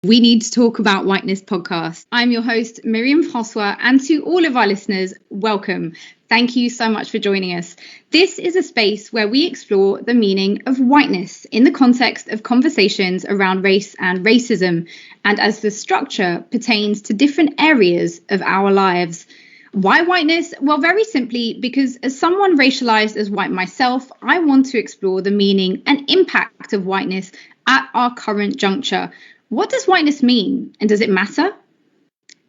We Need to Talk About Whiteness podcast. I'm your host, Myriam Francois, and to all of our listeners, welcome. Thank you so much for joining us. This is a space where we explore the meaning of whiteness in the context of conversations around race and racism, and as the structure pertains to different areas of our lives. Why whiteness? Well, very simply, because as someone racialized as white myself, I want to explore the meaning and impact of whiteness at our current juncture. What does whiteness mean, and does it matter?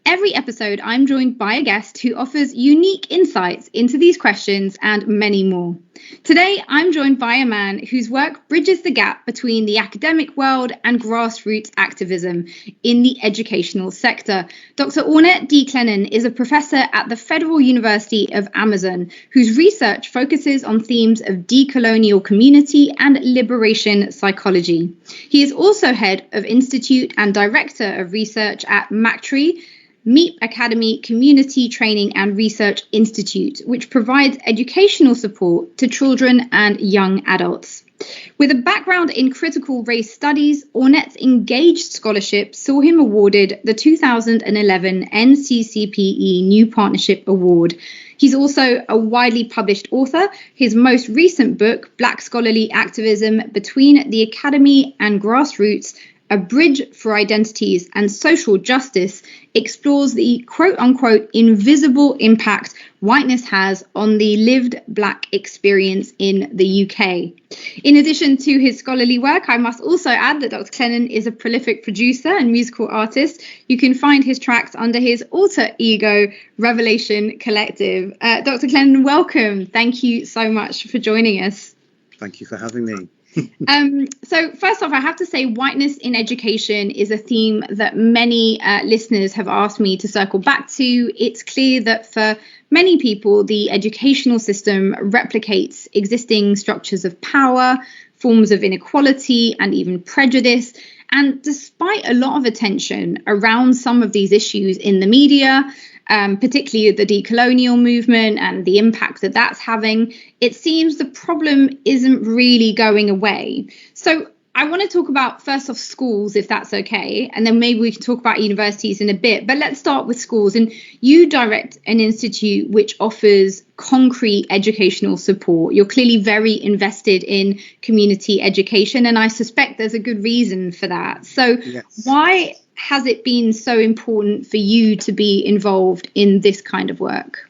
Every episode, I'm joined by a guest who offers unique insights into these questions and many more. Today, I'm joined by a man whose work bridges the gap between the academic world and grassroots activism in the educational sector. Dr. Ornette D. Clennon is a professor at the Federal University of Amazon, whose research focuses on themes of decolonial community and liberation psychology. He is also head of Institute and Director of Research at MACTRI, MEEP Academy Community Training and Research Institute, which provides educational support to children and young adults. With a background in critical race studies, Ornette's engaged scholarship saw him awarded the 2011 NCCPE New Partnership Award. He's also a widely published author. His most recent book, Black Scholarly Activism Between the Academy and Grassroots, A Bridge for Identities and Social Justice, explores the quote-unquote invisible impact whiteness has on the lived Black experience in the UK. In addition to his scholarly work, I must also add that Dr. Clennon is a prolific producer and musical artist. You can find his tracks under his alter ego, Revelation Collective. Dr. Clennon, welcome. Thank you so much for joining us. Thank you for having me. So first off, I have to say whiteness in education is a theme that many listeners have asked me to circle back to. It's clear that for many people, the educational system replicates existing structures of power, forms of inequality, and even prejudice. And despite a lot of attention around some of these issues in the media, particularly the decolonial movement and the impact that that's having, it seems the problem isn't really going away. So I want to talk about, first off, schools, if that's okay, and then maybe we can talk about universities in a bit. But let's start with schools. And you direct an institute which offers concrete educational support. You're clearly very invested in community education, and I suspect there's a good reason for that. So yes. Why has it been so important for you to be involved in this kind of work?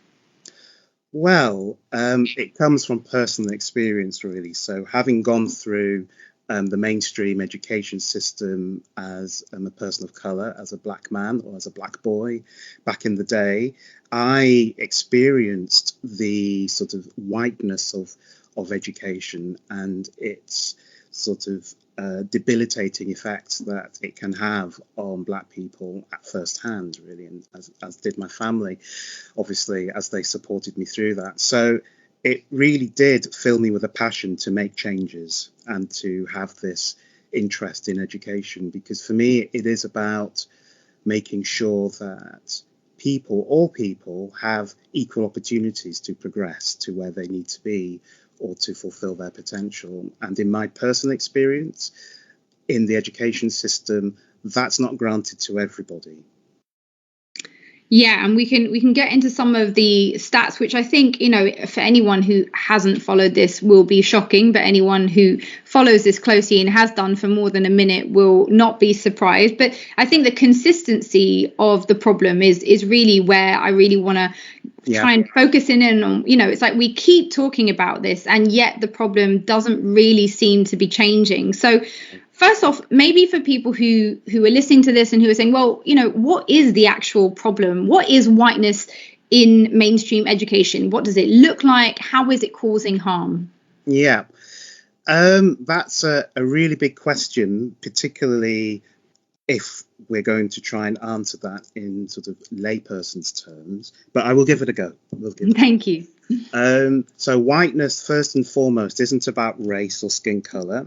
Well, it comes from personal experience, really. So having gone through the mainstream education system as a person of colour, as a Black man or as a Black boy back in the day, I experienced the sort of whiteness of education and its sort of debilitating effects that it can have on Black people at first hand, really, and as did my family, obviously, as they supported me through that. So it really did fill me with a passion to make changes and to have this interest in education, because for me it is about making sure that all people have equal opportunities to progress to where they need to be or to fulfill their potential. And in my personal experience in the education system, that's not granted to everybody. Yeah, and we can get into some of the stats, which I think, for anyone who hasn't followed this will be shocking, but anyone who follows this closely and has done for more than a minute will not be surprised. But I think the consistency of the problem is really where I really want to try and focus in on. It's like we keep talking about this and yet the problem doesn't really seem to be changing. So first off, maybe for people who are listening to this and who are saying, well, what is the actual problem? What is whiteness in mainstream education? What does it look like? How is it causing harm? Yeah, that's a really big question, particularly if we're going to try and answer that in sort of layperson's terms. But I will give it a go. Thank you. So whiteness, first and foremost, isn't about race or skin colour.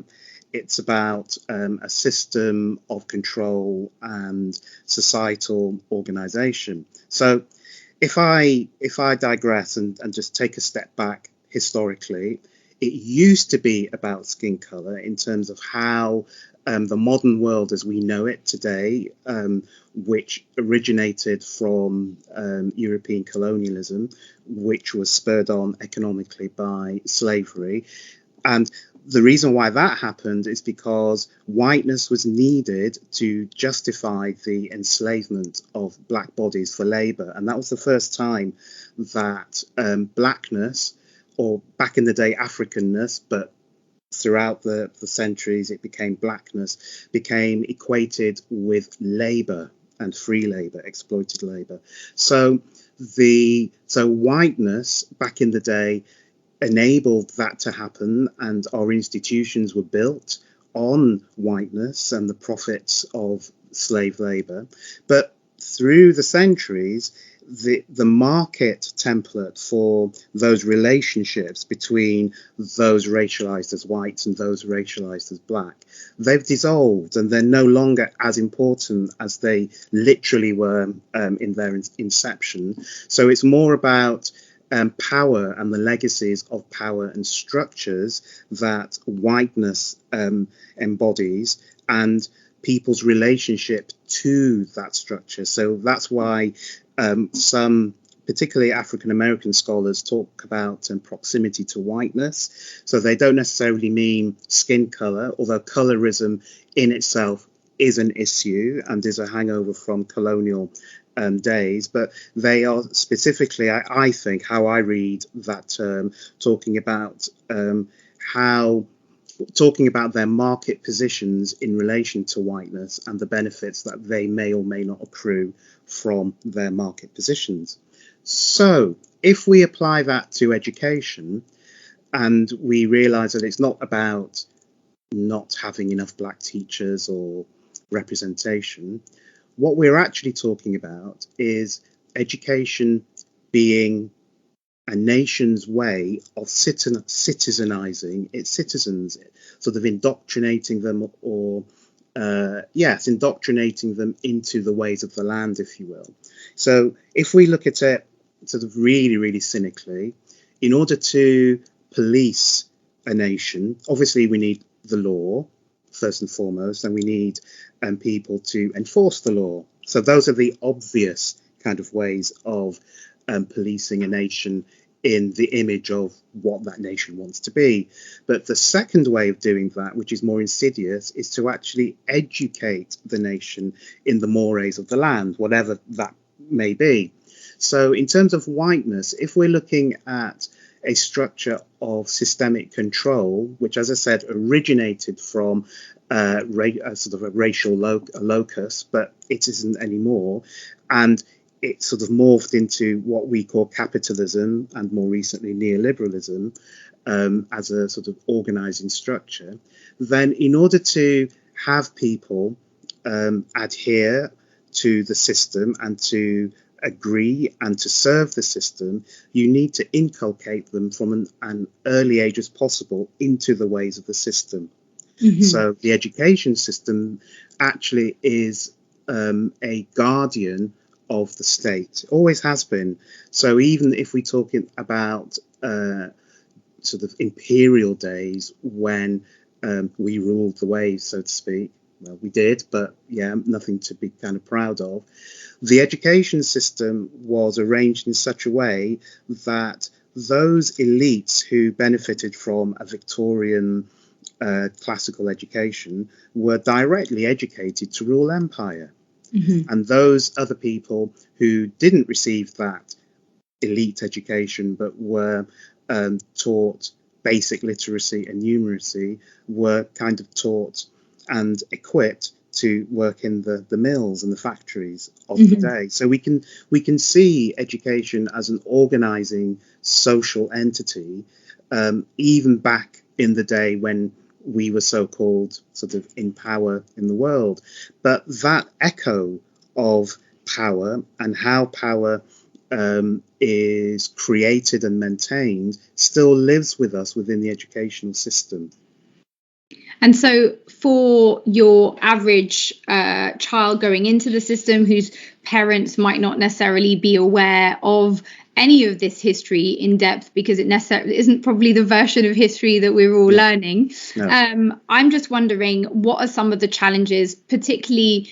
It's about a system of control and societal organisation. So if I digress and just take a step back historically, it used to be about skin color in terms of how the modern world as we know it today, which originated from European colonialism, which was spurred on economically by slavery. And the reason why that happened is because whiteness was needed to justify the enslavement of black bodies for labor. And that was the first time that blackness, or back in the day Africanness, but throughout the centuries it became blackness, became equated with labor and free labor, exploited labor. So whiteness back in the day enabled that to happen, and our institutions were built on whiteness and the profits of slave labor. But through the centuries, the market template for those relationships between those racialized as whites and those racialized as black, they've dissolved, and they're no longer as important as they literally were in their inception. So it's more about power and the legacies of power and structures that whiteness embodies, and people's relationship to that structure. So that's why some, particularly African American scholars, talk about proximity to whiteness. So they don't necessarily mean skin color, although colorism in itself is an issue and is a hangover from colonial days, but they are specifically, I think, how I read that term, talking about their market positions in relation to whiteness and the benefits that they may or may not accrue from their market positions. So if we apply that to education, and we realize that it's not about not having enough black teachers or representation, what we're actually talking about is education being a nation's way of citizenizing its citizens, sort of indoctrinating them, or indoctrinating them into the ways of the land, if you will. So if we look at it sort of really, really cynically, in order to police a nation, obviously we need the law first and foremost, and we need people to enforce the law. So those are the obvious kind of ways of policing a nation in the image of what that nation wants to be. But the second way of doing that, which is more insidious, is to actually educate the nation in the mores of the land, whatever that may be. So in terms of whiteness, if we're looking at a structure of systemic control, which, as I said, originated from sort of a racial locus, but it isn't anymore, and it sort of morphed into what we call capitalism and more recently neoliberalism as a sort of organizing structure, then in order to have people adhere to the system and to agree and to serve the system, you need to inculcate them from an early age as possible into the ways of the system. Mm-hmm. So the education system actually is a guardian of the state. It always has been. So even if we're talking about sort of imperial days when we ruled the waves, so to speak, well, we did, but yeah, nothing to be kind of proud of. The education system was arranged in such a way that those elites who benefited from a Victorian classical education were directly educated to rule empire. Mm-hmm. And those other people who didn't receive that elite education but were taught basic literacy and numeracy were kind of taught and equipped to work in the mills and the factories of mm-hmm. the day. So we can see education as an organizing social entity, even back in the day when we were so-called sort of in power in the world. But that echo of power and how power is created and maintained still lives with us within the educational system. And so for your average child going into the system whose parents might not necessarily be aware of any of this history in depth because it necessarily isn't probably the version of history that we're all learning. No. I'm just wondering, what are some of the challenges, particularly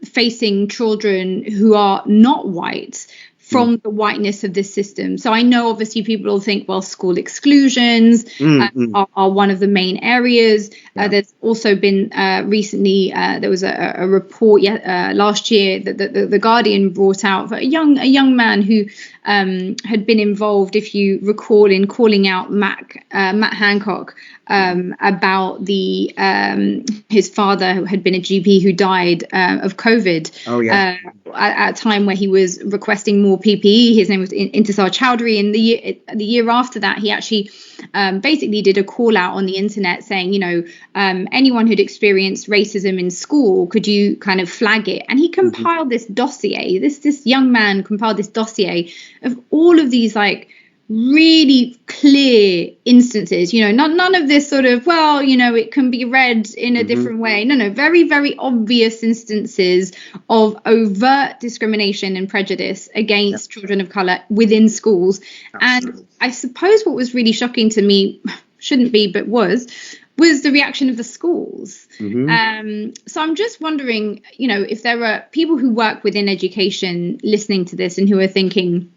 facing children who are not white, from the whiteness of this system? So I know obviously people will think, well, school exclusions are one of the main areas. There's also been recently, there was a report last year that the Guardian brought out for a young man who had been involved, if you recall, in calling out Matt Hancock about his father, who had been a GP who died of COVID. At a time where he was requesting more PPE. His name was Intisar Chowdhury, and the year after that, he actually basically did a call out on the internet saying, anyone who'd experienced racism in school, could you kind of flag it? And he compiled this dossier. This young man compiled this dossier of all of these really clear instances, none of this sort of, it can be read in a different way. No, very, very obvious instances of overt discrimination and prejudice against children of colour within schools. Absolutely. And I suppose what was really shocking to me, shouldn't be, but was the reaction of the schools. So I'm just wondering, if there are people who work within education listening to this and who are thinking,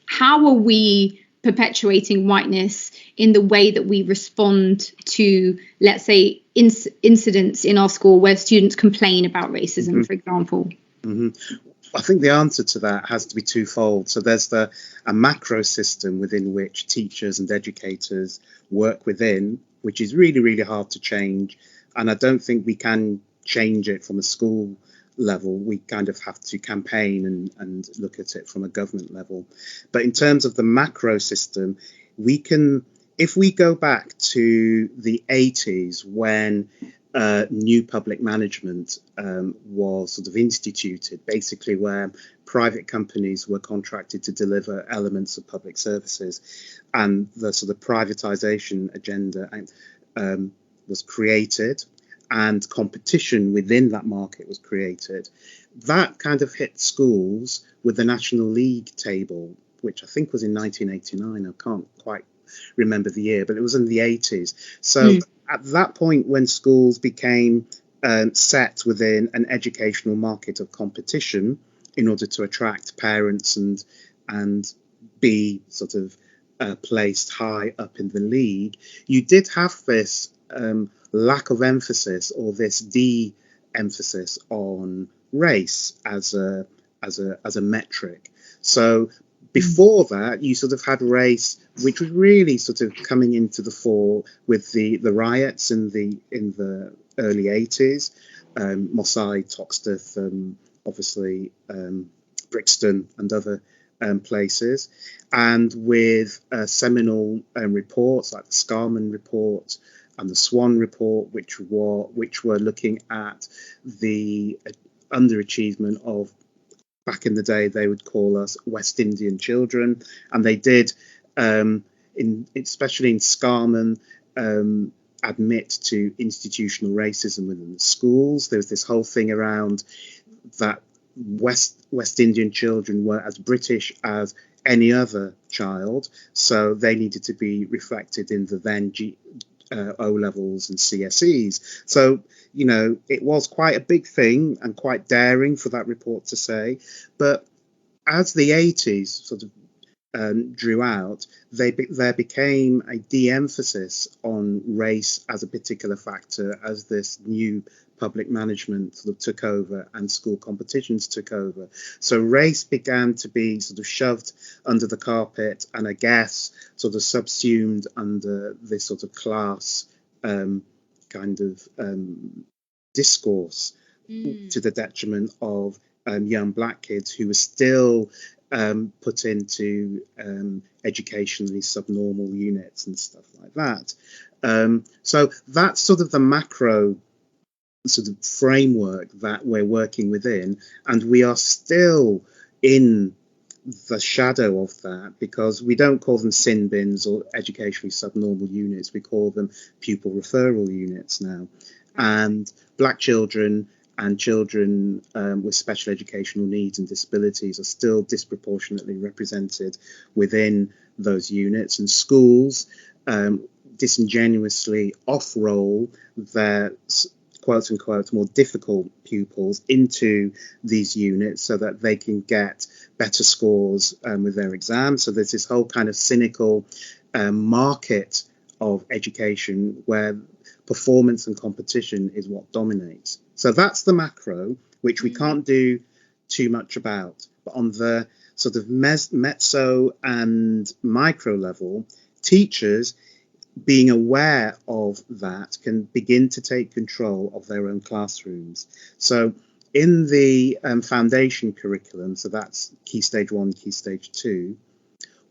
how are we perpetuating whiteness in the way that we respond to, let's say, incidents in our school where students complain about racism, for example? I think the answer to that has to be twofold. So there's a macro system within which teachers and educators work within, which is really, really hard to change. And I don't think we can change it from a school level. We kind of have to campaign and look at it from a government level. But in terms of the macro system, we can, if we go back to the 80s when new public management was sort of instituted, basically where private companies were contracted to deliver elements of public services, and the sort of privatization agenda was created, and competition within that market was created. That kind of hit schools with the National League table, which I think was in 1989. I can't quite remember the year, but it was in the 80s. So at that point, when schools became set within an educational market of competition in order to attract parents and be sort of placed high up in the league, you did have this lack of emphasis, or this de-emphasis on race as a metric. So before that, you sort of had race, which was really sort of coming into the fore with the riots in the early 80s, Moss Side, Toxteth, obviously Brixton and other places, and with seminal reports like the Scarman Report and the Swan Report, which were looking at the underachievement of, back in the day, they would call us West Indian children, and they did, especially in Scarman, admit to institutional racism within the schools. There was this whole thing around that West Indian children were as British as any other child, so they needed to be reflected in the then O levels and CSEs. So, it was quite a big thing and quite daring for that report to say. But as the 80s sort of drew out, there became a de-emphasis on race as a particular factor as this new public management sort of took over and school competitions took over. So race began to be sort of shoved under the carpet and, I guess, sort of subsumed under this sort of class kind of discourse to the detriment of young black kids who were still put into educationally subnormal units and stuff like that. So that's sort of the macro sort of framework that we're working within, and we are still in the shadow of that, because we don't call them sin bins or educationally subnormal units, we call them pupil referral units now. And black children and children with special educational needs and disabilities are still disproportionately represented within those units, and schools disingenuously off-roll their quote unquote more difficult pupils into these units so that they can get better scores with their exams. So there's this whole kind of cynical market of education where performance and competition is what dominates. So that's the macro, which we can't do too much about. But on the sort of mezzo and micro level, teachers being aware of that can begin to take control of their own classrooms. So in the foundation curriculum, so that's Key Stage 1, Key Stage 2,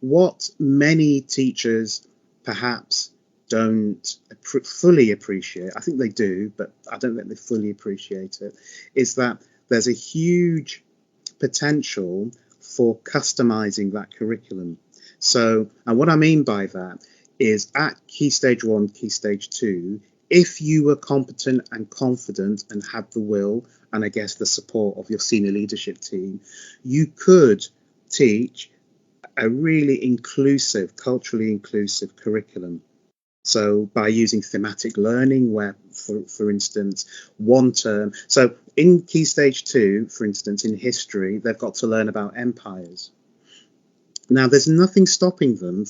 what many teachers perhaps don't fully appreciate, I think they do, but I don't think they fully appreciate it, is that there's a huge potential for customizing that curriculum. So, and what I mean by that is at Key Stage 1, Key Stage 2, if you were competent and confident and had the will and I guess the support of your senior leadership team, you could teach a really inclusive, culturally inclusive curriculum. So by using thematic learning, where, for instance, one term, so in Key Stage 2, for instance, in history, they've got to learn about empires. Now, there's nothing stopping a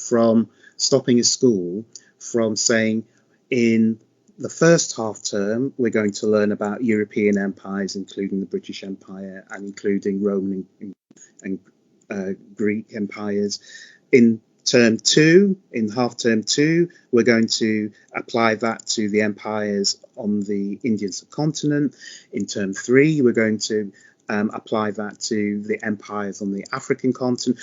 school from saying, in the first half term, we're going to learn about European empires, including the British Empire and including Roman and Greek empires. In term 2, in half term 2, we're going to apply that to the empires on the Indian subcontinent. In term 3, we're going to apply that to the empires on the African continent.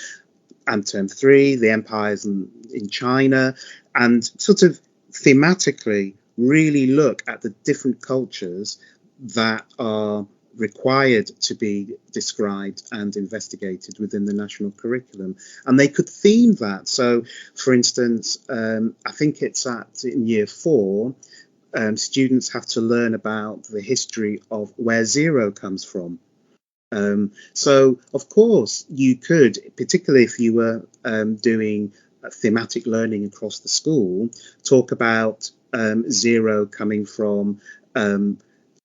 And term 3, the empires in China, and sort of thematically really look at the different cultures that are required to be described and investigated within the national curriculum. And they could theme that. So, for instance, I think it's in year 4, students have to learn about the history of where zero comes from. So, of course, you could, particularly if you were doing thematic learning across the school, talk about zero coming from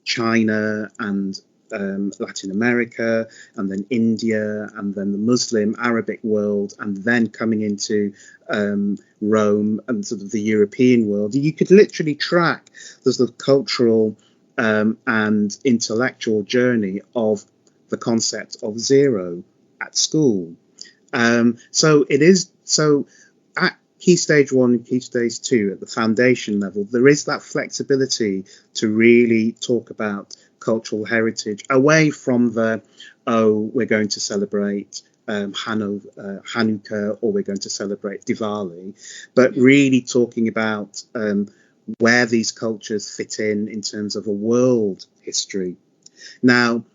China and Latin America, and then India, and then the Muslim Arabic world, and then coming into Rome and sort of the European world. You could literally track the sort of cultural and intellectual journey of the concept of zero at school. So at Key Stage 1 and Key Stage 2 at the foundation level, there is that flexibility to really talk about cultural heritage away from we're going to celebrate Hanukkah, or we're going to celebrate Diwali, but really talking about where these cultures fit in terms of a world history. Now,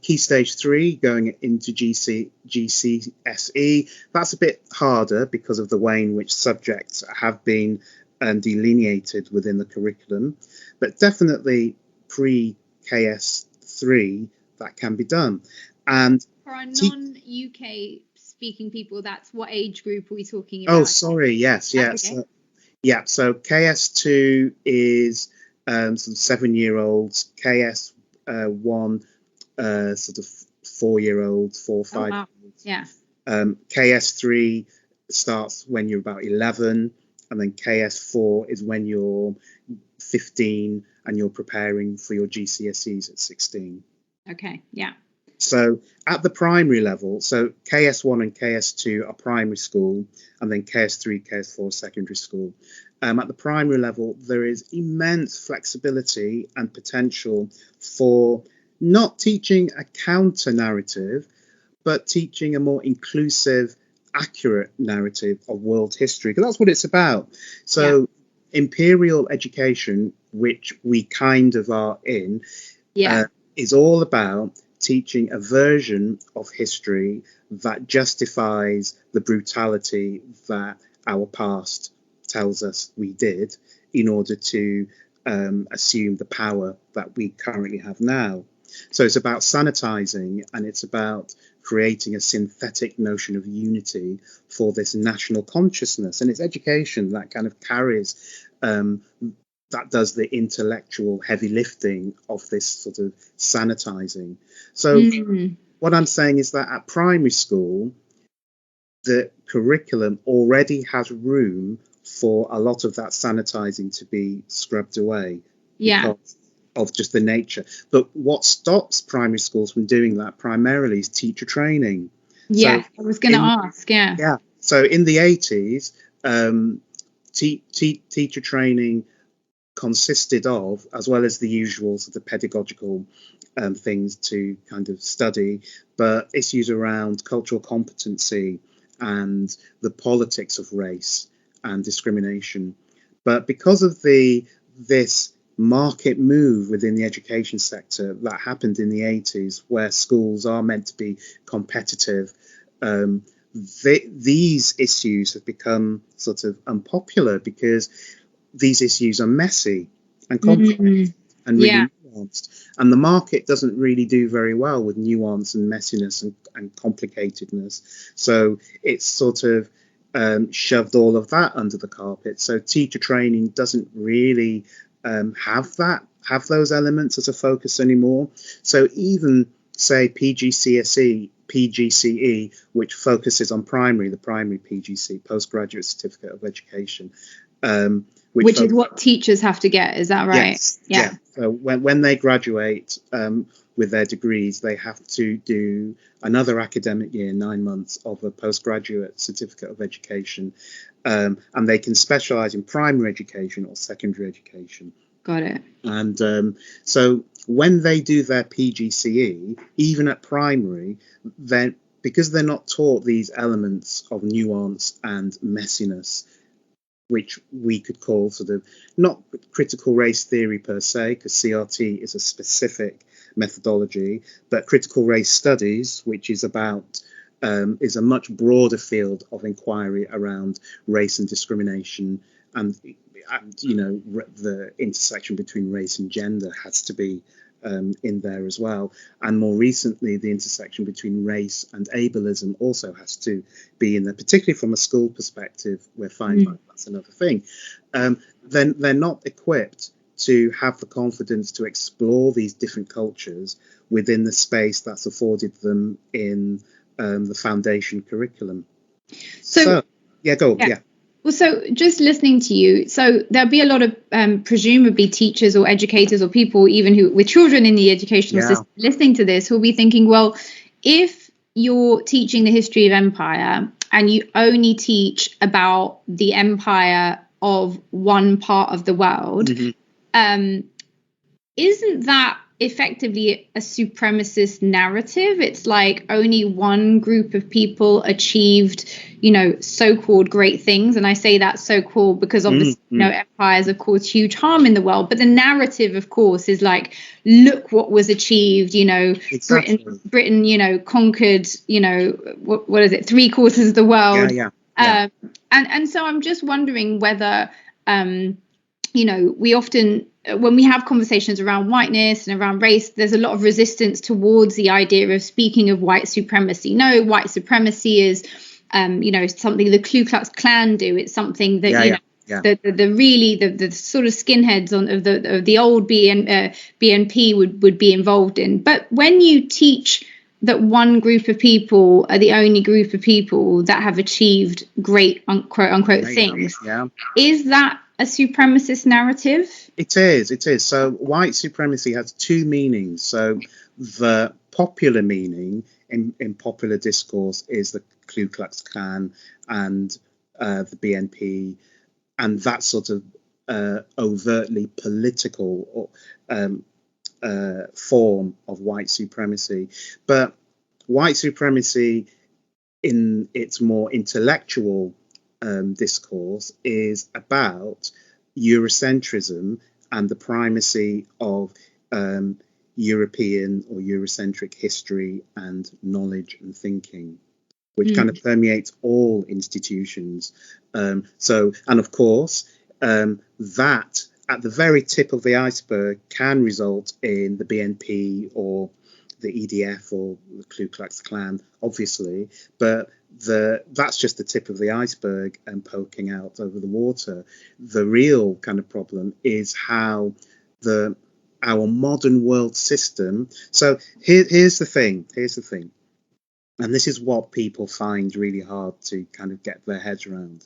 Key Stage 3 going into GCSE, that's a bit harder because of the way in which subjects have been delineated within the curriculum, but definitely pre-KS3 that can be done. And for our non-UK speaking people, that's what age group are we talking about? Oh, sorry, yes. Okay. So KS2 is some 7-year-olds, KS1 sort of 4-year-olds, 4 or 5. Oh, wow. Yeah. KS3 starts when you're about 11, and then KS4 is when you're 15 and you're preparing for your GCSEs at 16. Okay, yeah. So at the primary level, so KS1 and KS2 are primary school, and then KS3, KS4 secondary school. At the primary level, there is immense flexibility and potential for not teaching a counter narrative, but teaching a more inclusive, accurate narrative of world history, because that's what it's about. So imperial education, which we kind of are in, is all about teaching a version of history that justifies the brutality that our past tells us we did, in order to assume the power that we currently have now. So it's about sanitizing, and it's about creating a synthetic notion of unity for this national consciousness. And it's education that kind of carries, that does the intellectual heavy lifting of this sort of sanitizing. So what I'm saying is that at primary school, the curriculum already has room for a lot of that sanitizing to be scrubbed away because of just the nature. But what stops primary schools from doing that primarily is teacher training. Yeah, so I was going to ask. Yeah. So in the 80s, teacher training consisted of, as well as the usual sort of pedagogical things to kind of study, but issues around cultural competency and the politics of race and discrimination. But because of this market move within the education sector that happened in the 80s, where schools are meant to be competitive, these issues have become sort of unpopular because these issues are messy and complex and really nuanced. And the market doesn't really do very well with nuance and messiness and complicatedness. So it's sort of shoved all of that under the carpet. So teacher training doesn't really have those elements as a focus anymore. So even say PGCE, which focuses on the primary PGC, postgraduate certificate of education, which is what teachers have to get, is that right? Yes, yeah. So when they graduate with their degrees, they have to do another academic year, 9 months, of a postgraduate certificate of education, and they can specialise in primary education or secondary education. Got it. And so when they do their PGCE, even at primary, then because they're not taught these elements of nuance and messiness, which we could call sort of not critical race theory per se, because CRT is a specific methodology, but critical race studies, which is about is a much broader field of inquiry around race and discrimination, and you know, the intersection between race and gender has to be in there as well. And more recently, the intersection between race and ableism also has to be in there, particularly from a school perspective. We're finding that's another thing. Then they're not equipped to have the confidence to explore these different cultures within the space that's afforded them in the foundation curriculum. So yeah, go on. Yeah. Well, so just listening to you, so there'll be a lot of presumably teachers or educators or people even who with children in the educational system listening to this who'll be thinking, well, if you're teaching the history of empire and you only teach about the empire of one part of the world, isn't that effectively a supremacist narrative? It's like only one group of people achieved, you know, so-called great things. And I say that so-called because obviously, you know, empires have caused huge harm in the world. But the narrative, of course, is like, look what was achieved, you know, Britain, you know, conquered, you know, what is it, 3/4 of the world. And so I'm just wondering whether, you know, we often, when we have conversations around whiteness and around race, there's a lot of resistance towards the idea of speaking of white supremacy. No, white supremacy is, you know, something the Ku Klux Klan do. It's something that, you know, the sort of skinheads of the old BNP would be involved in. But when you teach that one group of people are the only group of people that have achieved great, quote unquote, things, is that a supremacist narrative? It is. So white supremacy has two meanings. So the popular meaning in popular discourse is the Ku Klux Klan and the BNP, and that sort of overtly political form of white supremacy. But white supremacy in its more intellectual discourse is about Eurocentrism and the primacy of European or Eurocentric history and knowledge and thinking, which kind of permeates all institutions. And of course, that at the very tip of the iceberg can result in the BNP or the EDF or the Ku Klux Klan, obviously, but that's just the tip of the iceberg and poking out over the water. The real kind of problem is how our modern world system. So here's the thing, and this is what people find really hard to kind of get their heads around.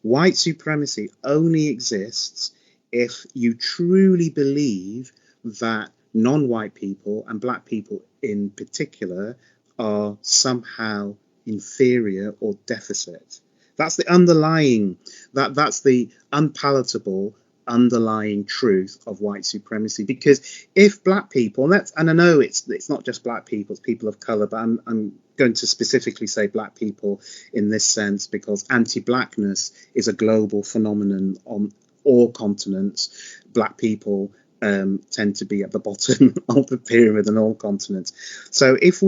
White supremacy only exists if you truly believe that non-white people, and black people in particular, are somehow inferior or deficit. That's the that's the unpalatable underlying truth of white supremacy. Because if black people, and I know it's not just black people, it's people of color, but I'm going to specifically say black people in this sense because anti-blackness is a global phenomenon on all continents. Black people tend to be at the bottom of the pyramid on all continents. So if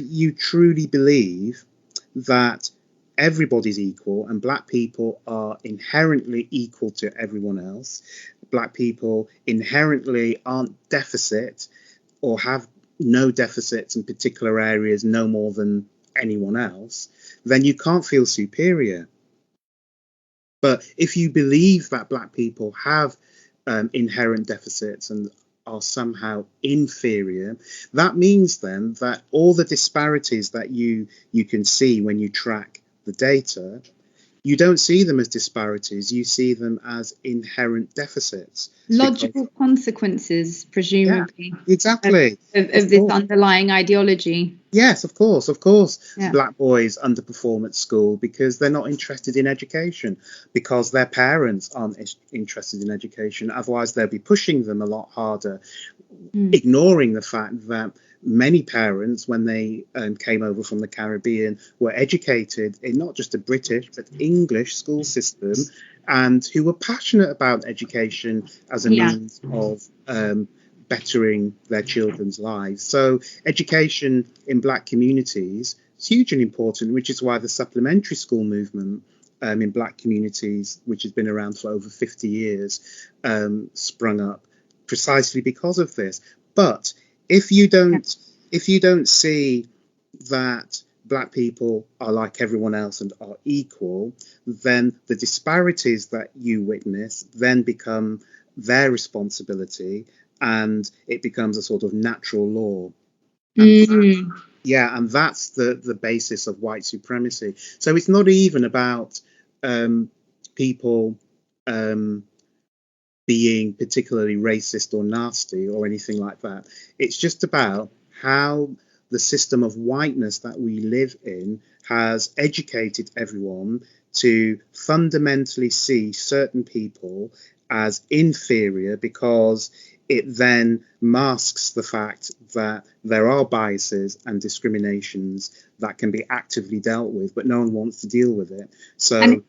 you truly believe that everybody's equal and black people are inherently equal to everyone else, black people inherently aren't deficit or have no deficits in particular areas no more than anyone else, then you can't feel superior. But if you believe that black people have inherent deficits and are somehow inferior, that means then that all the disparities that you can see when you track the data, you don't see them as disparities, you see them as inherent deficits. Logical consequences, presumably. Yeah, exactly. Of this underlying ideology. Yes, of course. Yeah. Black boys underperform at school because they're not interested in education, because their parents aren't interested in education. Otherwise, they'll be pushing them a lot harder, ignoring the fact that many parents, when they came over from the Caribbean, were educated in not just a British but English school system, and who were passionate about education as a means of bettering their children's lives. So education in black communities is huge and important, which is why the supplementary school movement in black communities, which has been around for over 50 years, sprung up precisely because of this. But if you don't see that black people are like everyone else and are equal, then the disparities that you witness then become their responsibility, and it becomes a sort of natural law. And and that's the basis of white supremacy. So it's not even about people being particularly racist or nasty or anything like that. It's just about how the system of whiteness that we live in has educated everyone to fundamentally see certain people as inferior, because it then masks the fact that there are biases and discriminations that can be actively dealt with, but no one wants to deal with it. So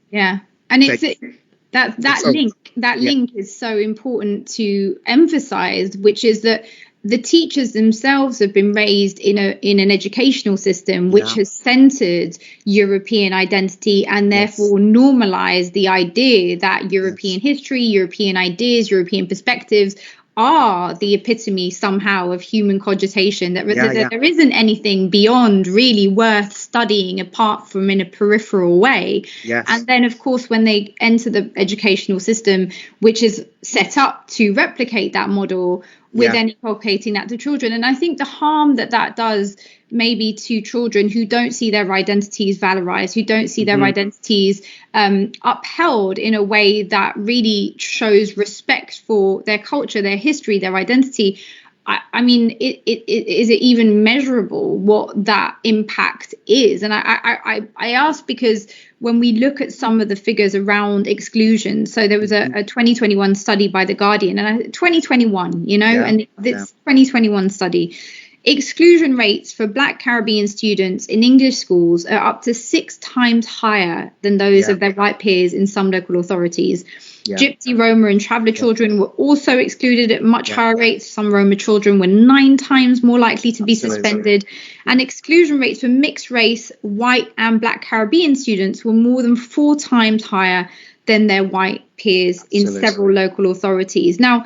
that link is so important to emphasize, which is that the teachers themselves have been raised in an educational system which has centered European identity and therefore normalized the idea that European history, European ideas, European perspectives are the epitome somehow of human cogitation, that there isn't anything beyond really worth studying apart from in a peripheral way. And then of course when they enter the educational system, which is set up to replicate that model, we're then inculcating that to children. And I think the harm that does maybe to children who don't see their identities valorized, who don't see their identities upheld in a way that really shows respect for their culture, their history, their identity. I mean, is it even measurable what that impact is? And I ask because when we look at some of the figures around exclusion, so there was a 2021 study by The Guardian, and 2021, and this 2021 study, exclusion rates for Black Caribbean students in English schools are up to 6 times higher than those of their white peers in some local authorities. Gypsy, Roma and traveller children were also excluded at much higher rates. Some Roma children were 9 times more likely to be suspended. And exclusion rates for mixed race, white and Black Caribbean students were more than 4 times higher than their white peers in several local authorities. Now,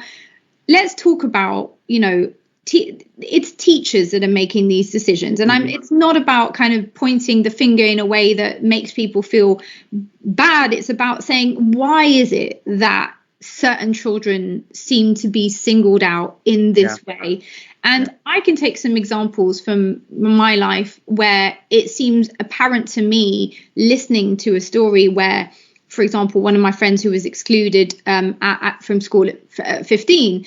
let's talk about, it's teachers that are making these decisions. And it's not about kind of pointing the finger in a way that makes people feel bad. It's about saying, why is it that certain children seem to be singled out in this way? And I can take some examples from my life where it seems apparent to me, listening to a story where, for example, one of my friends who was excluded from school at 15,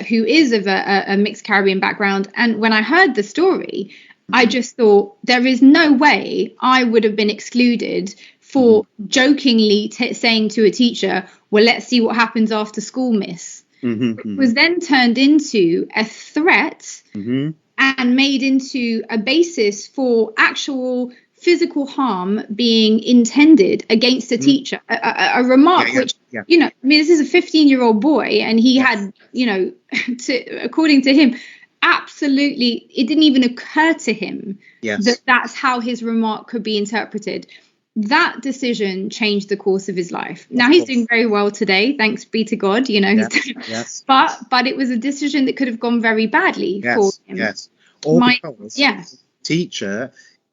who is of a mixed Caribbean background. And when I heard the story, I just thought, there is no way I would have been excluded for jokingly saying to a teacher, well, let's see what happens after school, miss. It was then turned into a threat and made into a basis for actual physical harm being intended against a teacher, a remark which, this is a 15-year-old boy, and he had, according to him, absolutely, it didn't even occur to him that that's how his remark could be interpreted. That decision changed the course of his life. Now he's doing very well today, thanks be to God. But it was a decision that could have gone very badly for him. Because teacher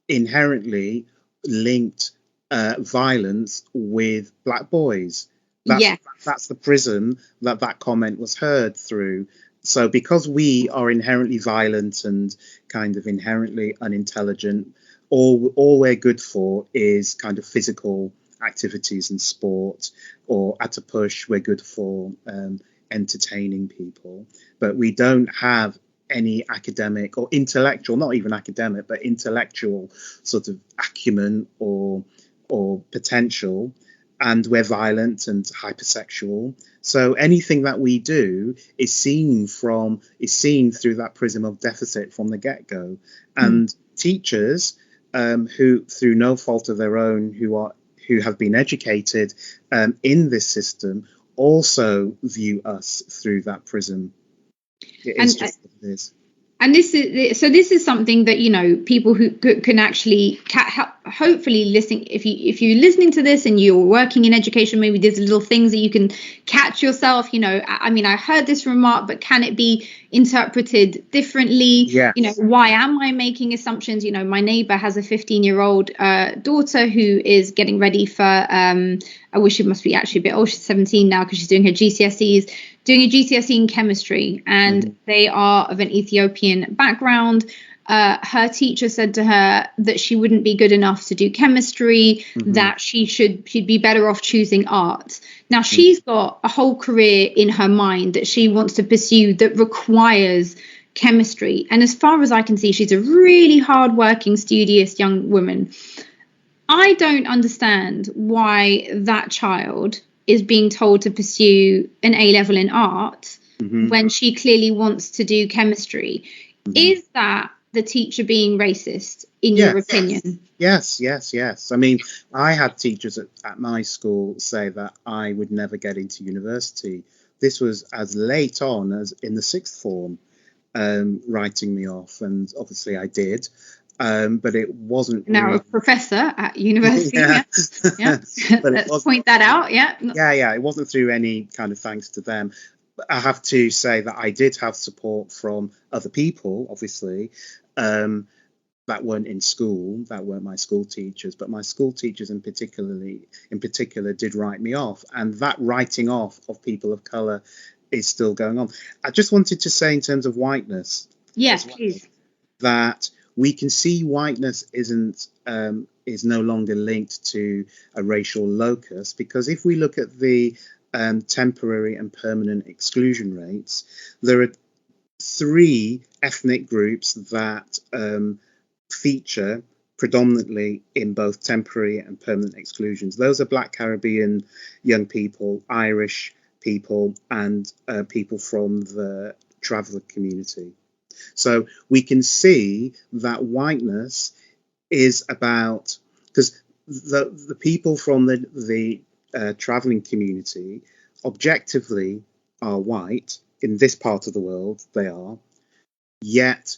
inherently linked violence with black boys. That's the prism that comment was heard through. So because we are inherently violent and kind of inherently unintelligent, all we're good for is kind of physical activities and sport, or at a push, we're good for entertaining people. But we don't have any academic or intellectual, not even academic, but intellectual sort of acumen or potential. And we're violent and hypersexual. So anything that we do is seen through that prism of deficit from the get-go. And teachers who, through no fault of their own, who have been educated in this system, also view us through that prism. It is just what it is. And this is something that, people who can actually hopefully listen. If you're listening to this and you're working in education, maybe there's little things that you can catch yourself. I heard this remark, but can it be interpreted differently? Why am I making assumptions? My neighbor has a 15-year-old daughter who is getting ready for, I wish she must be actually a bit old. She's 17 now because she's doing her GCSEs. Doing a GCSE in chemistry, and they are of an Ethiopian background. Her teacher said to her that she wouldn't be good enough to do chemistry, that she'd be better off choosing art. Now, she's got a whole career in her mind that she wants to pursue that requires chemistry. And as far as I can see, she's a really hardworking, studious young woman. I don't understand why that child is being told to pursue an A-level in art when she clearly wants to do chemistry. Is that the teacher being racist, in your opinion? Yes. I mean, I had teachers at my school say that I would never get into university. This was as late on as in the sixth form, writing me off, and obviously I did. But it wasn't now a professor at university. Let's point that out. It wasn't through any kind of thanks to them. But I have to say that I did have support from other people, obviously, that weren't in school, that weren't my school teachers, but my school teachers in particular did write me off, and that writing off of people of colour is still going on. I just wanted to say, in terms of whiteness, please, that we can see whiteness is no longer linked to a racial locus, because if we look at the temporary and permanent exclusion rates, there are 3 ethnic groups that feature predominantly in both temporary and permanent exclusions. Those are Black Caribbean young people, Irish people, and people from the traveller community. So we can see that whiteness is about, because the people from the traveling community objectively are white. In this part of the world, they are. Yet,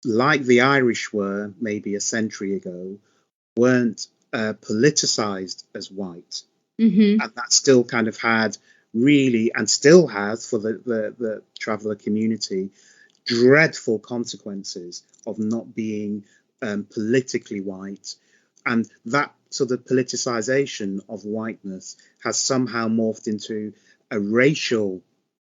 like the Irish were maybe a century ago, weren't politicized as white. Hmm. And that still kind of had really, and still has for the traveller community, dreadful consequences of not being politically white. And that sort of politicization of whiteness has somehow morphed into a racial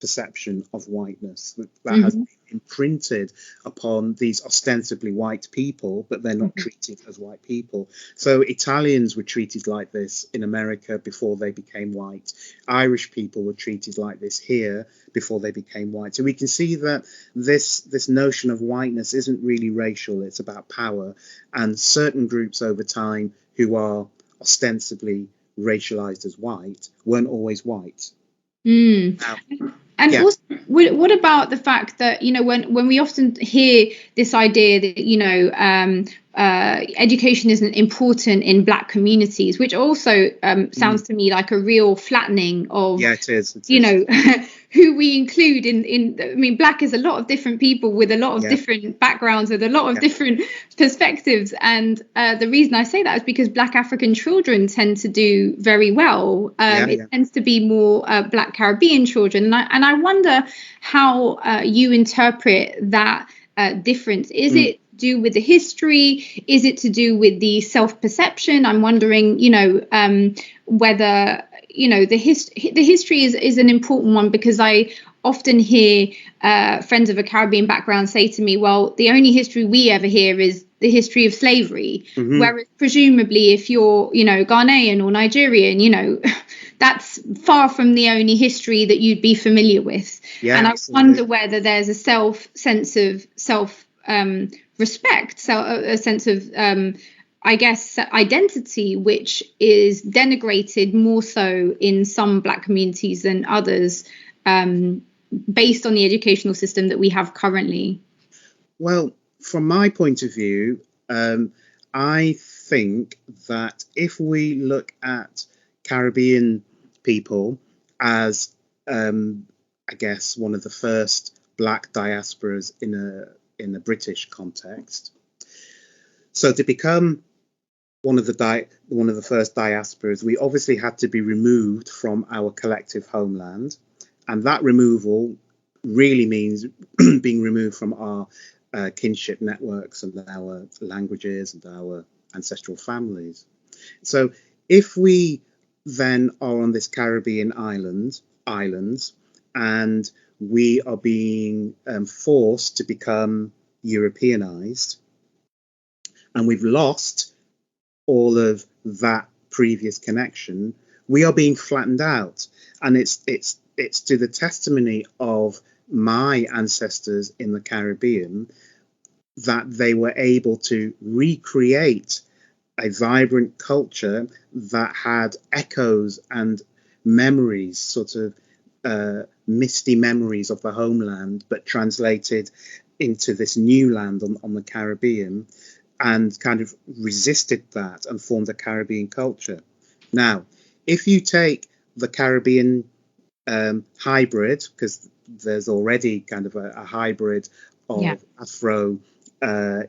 perception of whiteness that has Hmm. been imprinted upon these ostensibly white people, but they're not treated as white people. So Italians were treated like this in America before they became white. Irish people were treated like this here before they became white. So we can see that this notion of whiteness isn't really racial, it's about power. And certain groups over time who are ostensibly racialized as white weren't always white. Mm. Now, And yeah, also, what about the fact that, when we often hear this idea that, education isn't important in Black communities, which also sounds to me like a real flattening of, yeah, it is. It you is. know, who we include I mean, Black is a lot of different people with a lot of Yeah, different backgrounds, with a lot of yeah, different perspectives. And the reason I say that is because Black African children tend to do very well. yeah, It yeah. tends to be more Black Caribbean children. And I wonder how you interpret that difference. Is Mm. it do with the history? Is it to do with the self-perception? I'm wondering, whether the history is an important one, because I often hear friends of a Caribbean background say to me, well, the only history we ever hear is the history of slavery. Hmm. Whereas presumably if you're, Ghanaian or Nigerian, that's far from the only history that you'd be familiar with. Yeah, And I absolutely. wonder whether there's a sense of self respect, so a sense of I guess identity, which is denigrated more so in some Black communities than others, um, based on the educational system that we have currently. Well, from my point of view, I think that if we look at Caribbean people as, I guess, one of the first Black diasporas in a British context, so to become one of the first diasporas, we obviously had to be removed from our collective homeland, and that removal really means being removed from our kinship networks and our languages and our ancestral families. So, if we then are on this Caribbean islands, and we are being forced to become Europeanized, and we've lost all of that previous connection, we are being flattened out. And it's to the testimony of my ancestors in the Caribbean that they were able to recreate a vibrant culture that had echoes and memories, sort of misty memories of the homeland, but translated into this new land on the Caribbean, and kind of resisted that and formed a Caribbean culture. Now, if you take the Caribbean hybrid, because there's already kind of a hybrid Yeah. of Afro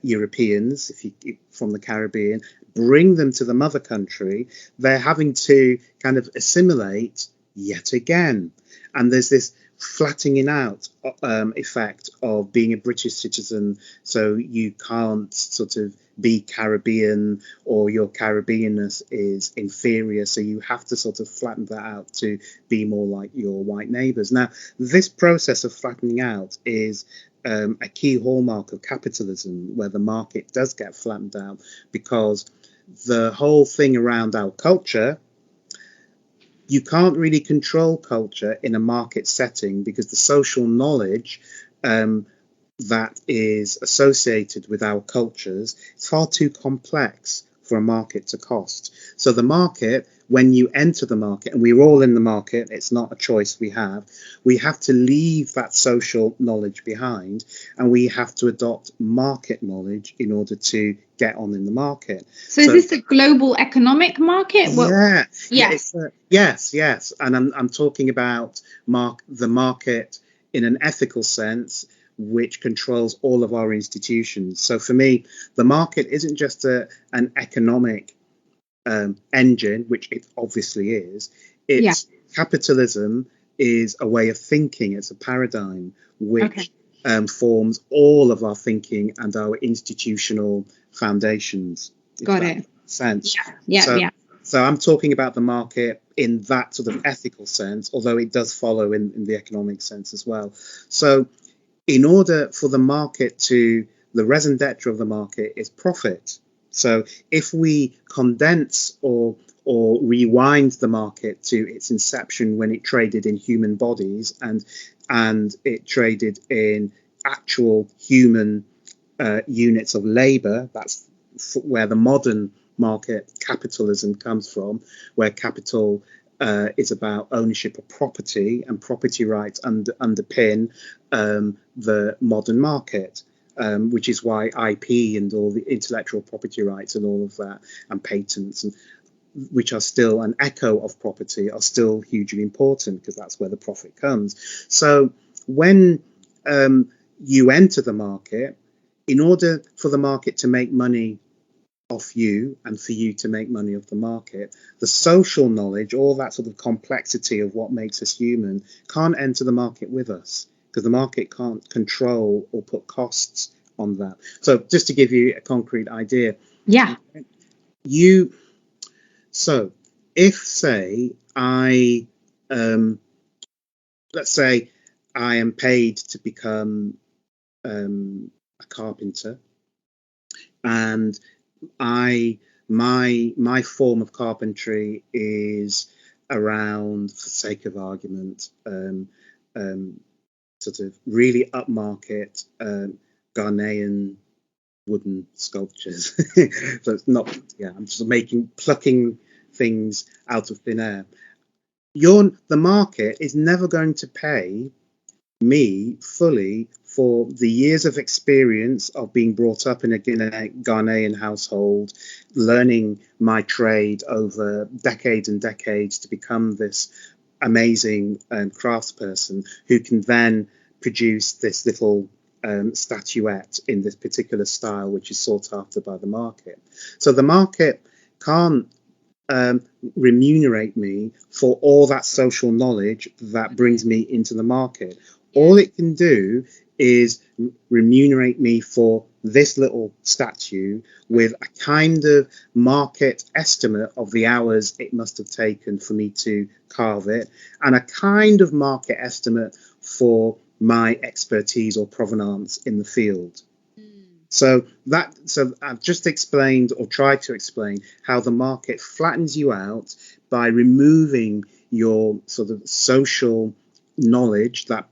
Europeans, if you from the Caribbean, bring them to the mother country, they're having to kind of assimilate yet again, and there's this flattening out effect of being a British citizen, so you can't sort of be Caribbean, or your Caribbeanness is inferior, so you have to sort of flatten that out to be more like your white neighbours. Now, this process of flattening out is a key hallmark of capitalism, where the market does get flattened out, because the whole thing around our culture, you can't really control culture in a market setting, because the social knowledge that is associated with our cultures is far too complex for a market to cost. So the market, when you enter the market, and we're all in the market, it's not a choice we have to leave that social knowledge behind, and we have to adopt market knowledge in order to get on in the market. So is this a global economic market? What? Yeah, yeah, Yes. yes, and I'm talking about the market in an ethical sense, which controls all of our institutions. So for me, the market isn't just an economic engine, which it obviously is. It's capitalism is a way of thinking. It's a paradigm which forms all of our thinking and our institutional foundations. Got it. Sense. Yeah. So I'm talking about the market in that sort of ethical sense, although it does follow in the economic sense as well. So in order for the market to, the raison d'etre of the market is profit. So if we condense or rewind the market to its inception when it traded in human bodies and it traded in actual human units of labor, that's where the modern market capitalism comes from, where capital is about ownership of property, and property rights underpin the modern market, which is why IP and all the intellectual property rights and all of that, and patents, and which are still an echo of property, are still hugely important because that's where the profit comes. So when you enter the market, in order for the market to make money off you and for you to make money off the market, the social knowledge, all that sort of complexity of what makes us human, can't enter the market with us because the market can't control or put costs on that. So just to give you a concrete idea. So if, say, let's say I am paid to become a carpenter, and my form of carpentry is around, for sake of argument, sort of really upmarket Ghanaian wooden sculptures. So it's not, I'm just plucking things out of thin air. The market is never going to pay me fully for the years of experience of being brought up in a Ghanaian household, learning my trade over decades and decades to become this amazing craftsperson who can then produce this little statuette in this particular style, which is sought after by the market. So the market can't remunerate me for all that social knowledge that brings me into the market. All it can do is remunerate me for this little statue with a kind of market estimate of the hours it must have taken for me to carve it, and a kind of market estimate for my expertise or provenance in the field. So I've just explained, or tried to explain, how the market flattens you out by removing your sort of social knowledge that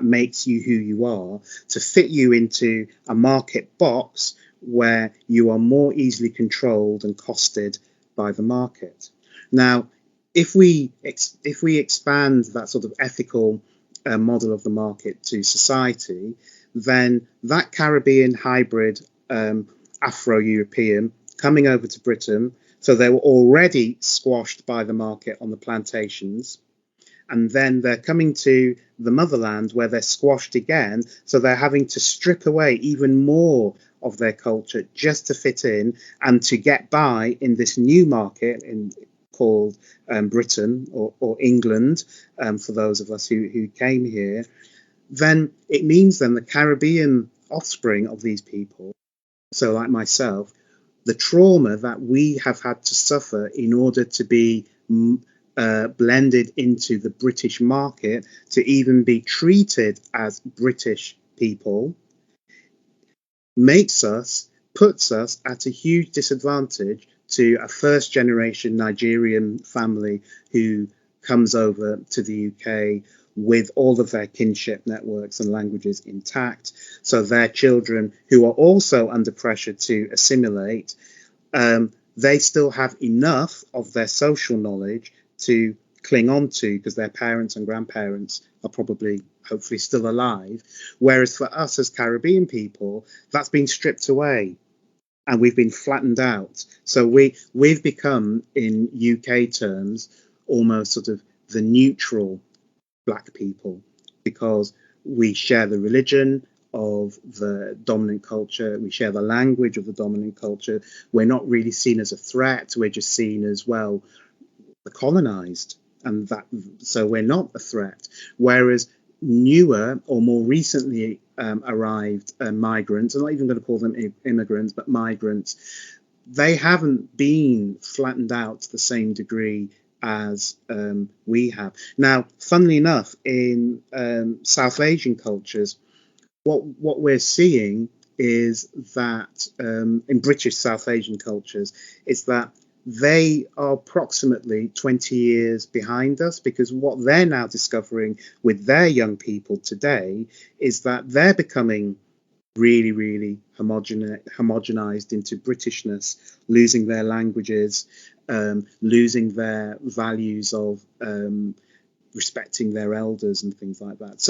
makes you who you are, to fit you into a market box where you are more easily controlled and costed by the market. Now, if we expand that sort of ethical model of the market to society, then that Caribbean hybrid Afro-European coming over to Britain, so they were already squashed by the market on the plantations, and then they're coming to the motherland where they're squashed again, so they're having to strip away even more of their culture just to fit in and to get by in this new market called Britain or England, for those of us who came here. Then it means then the Caribbean offspring of these people, so like myself, the trauma that we have had to suffer in order to be blended into the British market, to even be treated as British people, puts us at a huge disadvantage to a first generation Nigerian family who comes over to the UK with all of their kinship networks and languages intact. So their children, who are also under pressure to assimilate, they still have enough of their social knowledge to cling on to because their parents and grandparents are probably, hopefully, still alive. Whereas for us as Caribbean people, that's been stripped away and we've been flattened out. So we've become, in UK terms, almost sort of the neutral black people, because we share the religion of the dominant culture. We share the language of the dominant culture. We're not really seen as a threat. We're just seen as, well, the colonized, and that, so we're not a threat. Whereas newer or more recently arrived migrants, I'm not even going to call them immigrants, but migrants, they haven't been flattened out to the same degree as we have. Now, funnily enough, in South Asian cultures, what we're seeing is that in British South Asian cultures is that they are approximately 20 years behind us, because what they're now discovering with their young people today is that they're becoming really, really homogenized into Britishness, losing their languages, losing their values of respecting their elders and things like that.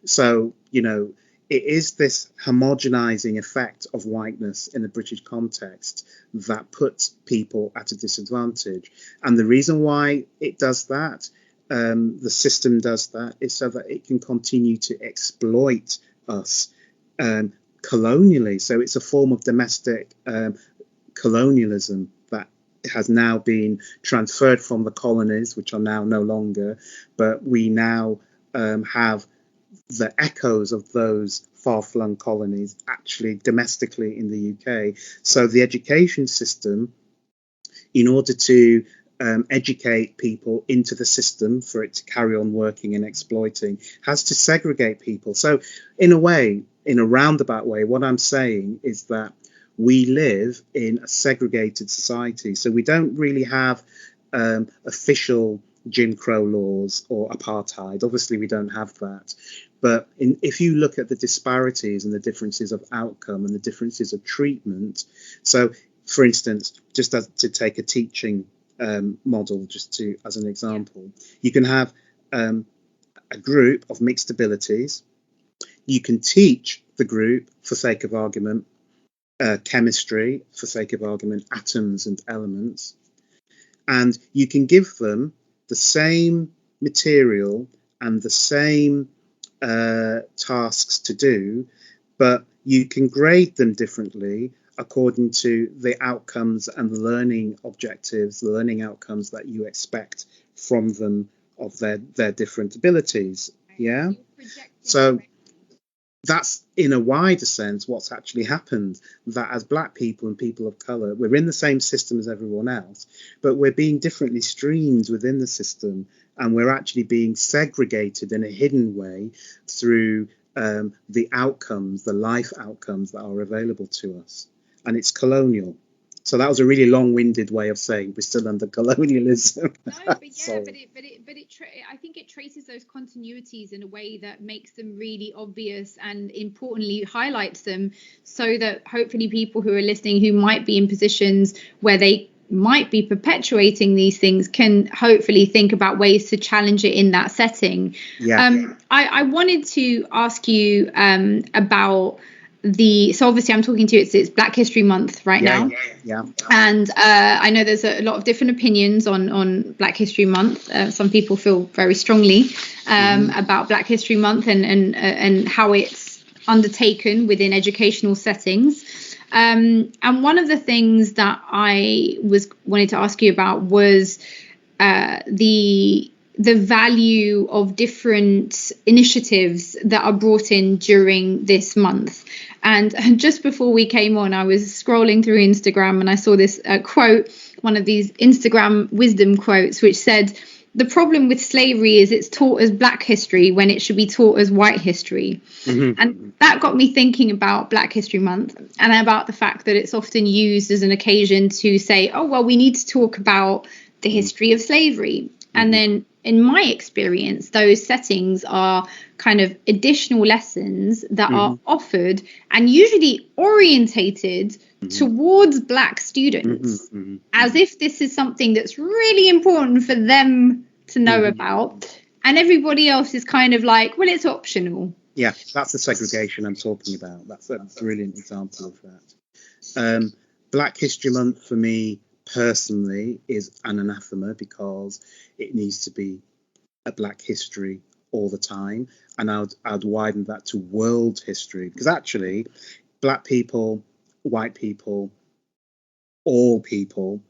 So you know, it is this homogenizing effect of whiteness in a British context that puts people at a disadvantage. And the reason why it does that, the system does that, is so that it can continue to exploit us colonially. So it's a form of domestic colonialism that has now been transferred from the colonies, which are now no longer, but we now have the echoes of those far-flung colonies actually domestically in the UK. So the education system, in order to educate people into the system for it to carry on working and exploiting, has to segregate people. So in a way, in a roundabout way, what I'm saying is that we live in a segregated society. So we don't really have official Jim Crow laws or apartheid. Obviously, we don't have that. But if you look at the disparities and the differences of outcome and the differences of treatment, so for instance, just to take a teaching model, as an example, you can have a group of mixed abilities. You can teach the group, for sake of argument, chemistry, for sake of argument, atoms and elements, and you can give them the same material and the same tasks to do, but you can grade them differently according to the outcomes and the learning objectives, the learning outcomes that you expect from them of their different abilities. Yeah. So that's, in a wider sense, what's actually happened, that as Black people and people of colour, we're in the same system as everyone else, but we're being differently streamed within the system, and we're actually being segregated in a hidden way through the outcomes, the life outcomes that are available to us. And it's colonial. So that was a really long-winded way of saying we're still under colonialism. No, but yeah, I think it traces those continuities in a way that makes them really obvious, and importantly highlights them, so that hopefully people who are listening, who might be in positions where they might be perpetuating these things, can hopefully think about ways to challenge it in that setting. I wanted to ask you about so obviously I'm talking to you, it's Black History Month right now. And I know there's a lot of different opinions on Black History Month. Some people feel very strongly about Black History Month and how it's undertaken within educational settings. And one of the things that I wanted to ask you about was the value of different initiatives that are brought in during this month. And just before we came on, I was scrolling through Instagram and I saw this quote, one of these Instagram wisdom quotes, which said, "The problem with slavery is it's taught as Black history when it should be taught as white history." And that got me thinking about Black History Month and about the fact that it's often used as an occasion to say, oh, well, we need to talk about the history of slavery. And then in my experience, those settings are kind of additional lessons that are offered and usually orientated towards Black students, as if this is something that's really important for them to know about. And everybody else is kind of like, well, it's optional. Yeah, that's the segregation I'm talking about. That's a brilliant example of that. Black History Month for me personally is an anathema, because it needs to be a Black history all the time, and I'd widen that to world history, because actually black people, white people, all people,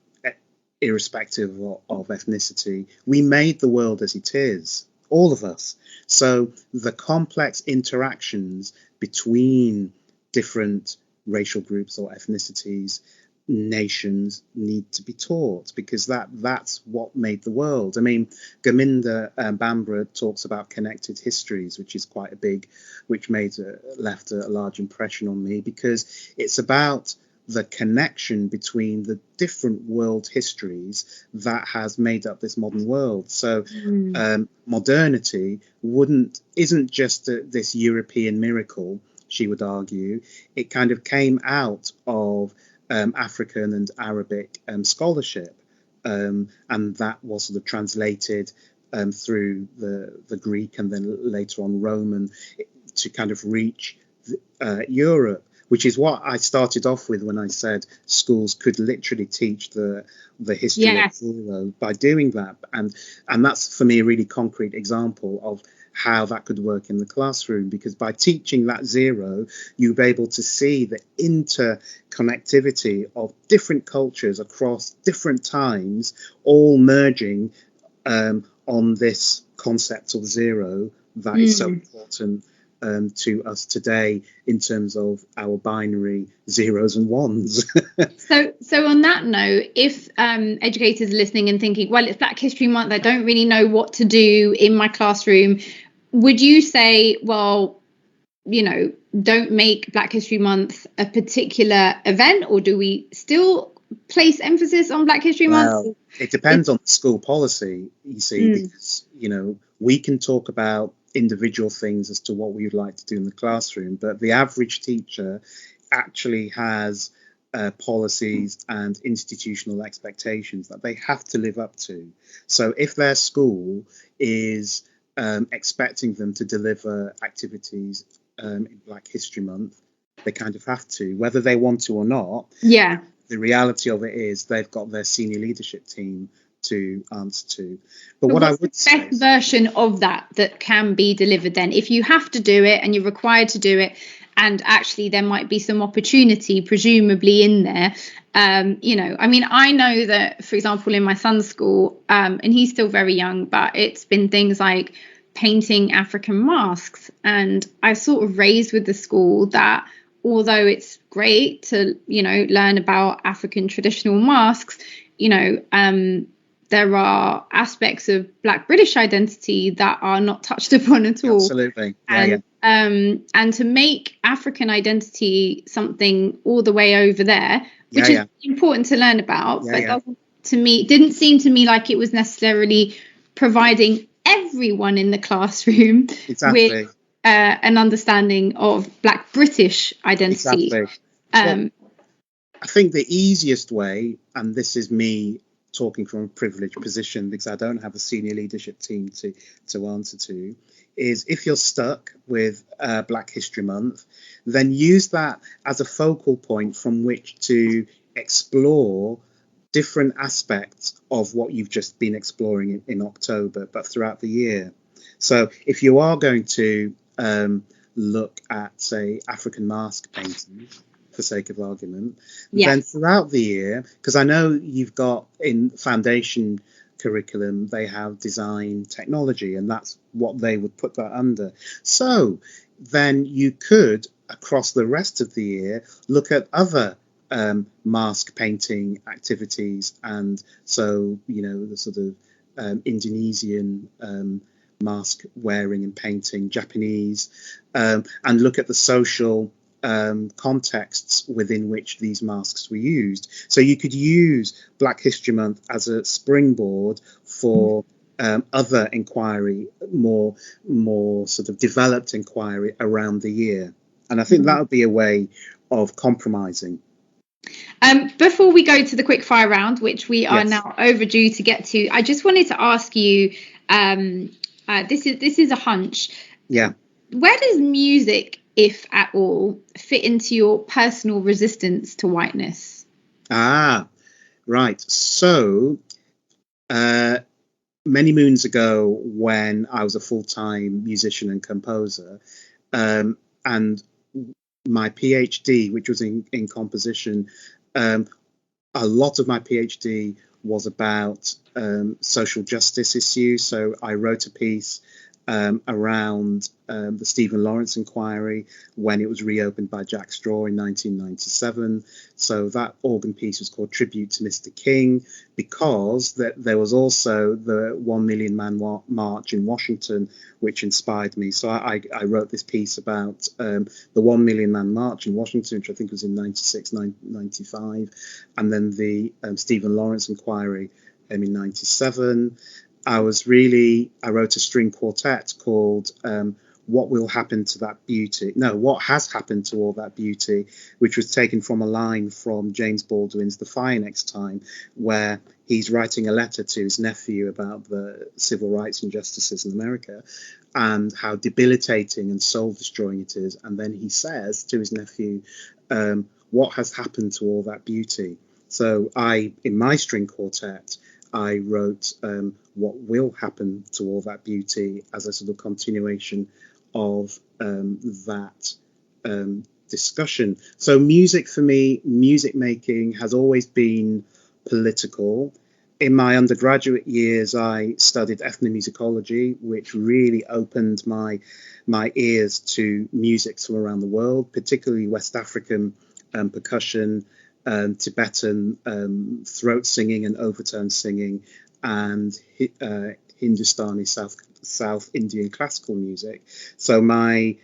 irrespective of ethnicity, we made the world as it is, all of us. So the complex interactions between different racial groups or ethnicities, nations, need to be taught, because that's what made the world. I mean, Gaminda Bambra talks about connected histories, which is quite which left a large impression on me, because it's about the connection between the different world histories that has made up this modern world. So modernity isn't just this European miracle, she would argue. It kind of came out of African and Arabic scholarship, and that was sort of translated through the Greek and then later on Roman to kind of reach Europe, which is what I started off with when I said schools could literally teach the history of zero by doing that. And that's, for me, a really concrete example of how that could work in the classroom, because by teaching that zero, you'll be able to see the interconnectivity of different cultures across different times, all merging on this concept of zero that is so important to us today in terms of our binary zeros and ones. So on that note, if educators are listening and thinking, well, it's Black History Month, I don't really know what to do in my classroom, would you say, well, don't make Black History Month a particular event, or do we still place emphasis on Black History Month? It depends on the school policy, you see, because, we can talk about individual things as to what we would like to do in the classroom, but the average teacher actually has policies and institutional expectations that they have to live up to. So if their school is expecting them to deliver activities in Black History Month, they kind of have to, whether they want to or not. Yeah. The reality of it is they've got their senior leadership team to answer to. But what what's I would the best version of that can be delivered then, if you have to do it and you're required to do it, and actually there might be some opportunity presumably in there? I mean, I know that, for example, in my son's school, and he's still very young, but it's been things like painting African masks, and I sort of raised with the school that although it's great to learn about African traditional masks, there are aspects of Black British identity that are not touched upon at all. Absolutely. Yeah, and to make African identity something all the way over there, which is important to learn about, but didn't seem to me like it was necessarily providing everyone in the classroom with an understanding of Black British identity. Exactly. I think the easiest way, and this is me talking from a privileged position because I don't have a senior leadership team to answer to, is if you're stuck with Black History Month, then use that as a focal point from which to explore different aspects of what you've just been exploring in October, but throughout the year. So if you are going to look at, say, African mask painting, for sake of argument, then throughout the year, because I know you've got in foundation curriculum, they have design technology, and that's what they would put that under. So then you could, across the rest of the year, look at other mask painting activities, and so the sort of Indonesian mask wearing and painting, Japanese, and look at the social contexts within which these masks were used. So you could use Black History Month as a springboard for other inquiry, more sort of developed inquiry around the year. And I think that would be a way of compromising. Before we go to the quick fire round, which we are now overdue to get to, I just wanted to ask you, this is a hunch. Yeah. Where does music, if at all, fit into your personal resistance to whiteness? Right. So many moons ago, when I was a full-time musician and composer, and my PhD, which was in composition, a lot of my PhD was about social justice issues. So I wrote a piece around the Stephen Lawrence inquiry when it was reopened by Jack Straw in 1997. So that organ piece was called Tribute to Mr. King, because there was also the 1 Million Man March in Washington, which inspired me. So I wrote this piece about the 1 Million Man March in Washington, which I think was in 96, 95, and then the Stephen Lawrence inquiry in 97. I wrote a string quartet called What Will Happen to That Beauty? No, What Has Happened to All That Beauty, which was taken from a line from James Baldwin's The Fire Next Time, where he's writing a letter to his nephew about the civil rights injustices in America and how debilitating and soul-destroying it is. And then he says to his nephew, what has happened to all that beauty? So in my string quartet, I wrote What Will Happen to All That Beauty as a sort of continuation of that discussion. So music for me, music making has always been political. In my undergraduate years, I studied ethnomusicology, which really opened my ears to music from around the world, particularly West African percussion, Tibetan throat singing and overtone singing, and Hindustani South Indian classical music. So my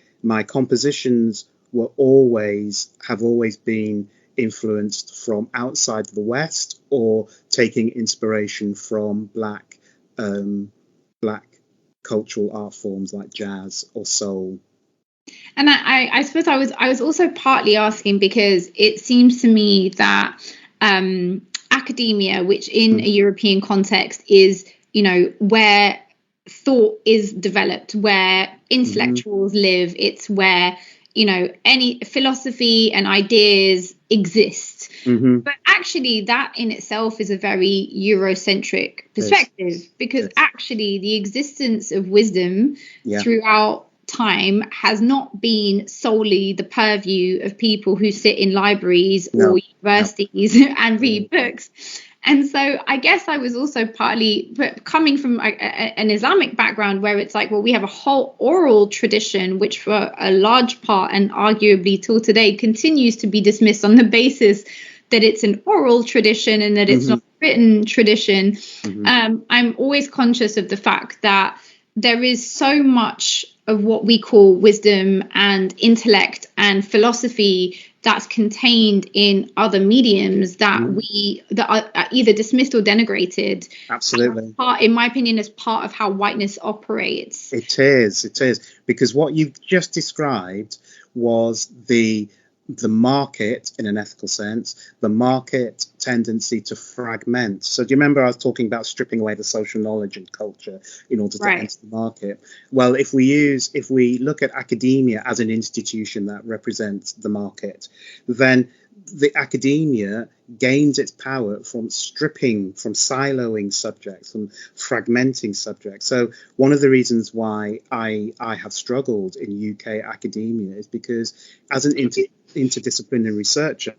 compositions have always been influenced from outside the West, or taking inspiration from black cultural art forms like jazz or soul. And I suppose I was also partly asking because it seems to me that academia, which in a European context is, where thought is developed, where intellectuals live, it's where, any philosophy and ideas exist. But actually that in itself is a very Eurocentric perspective, because actually the existence of wisdom throughout time has not been solely the purview of people who sit in libraries or universities and read books. And so I guess I was also partly coming from an Islamic background, where it's like, well, we have a whole oral tradition, which for a large part and arguably till today continues to be dismissed on the basis that it's an oral tradition and that it's not a written tradition. I'm always conscious of the fact that there is so much of what we call wisdom and intellect and philosophy that's contained in other mediums that are either dismissed or denigrated. Absolutely. In my opinion, as part of how whiteness operates. It is, because what you've just described was the market, in an ethical sense, the market tendency to fragment. So do you remember I was talking about stripping away the social knowledge and culture in order to enter the market? Well, if we look at academia as an institution that represents the market, then the academia gains its power from siloing subjects, from fragmenting subjects. So one of the reasons why I have struggled in UK academia is because as an interdisciplinary researcher,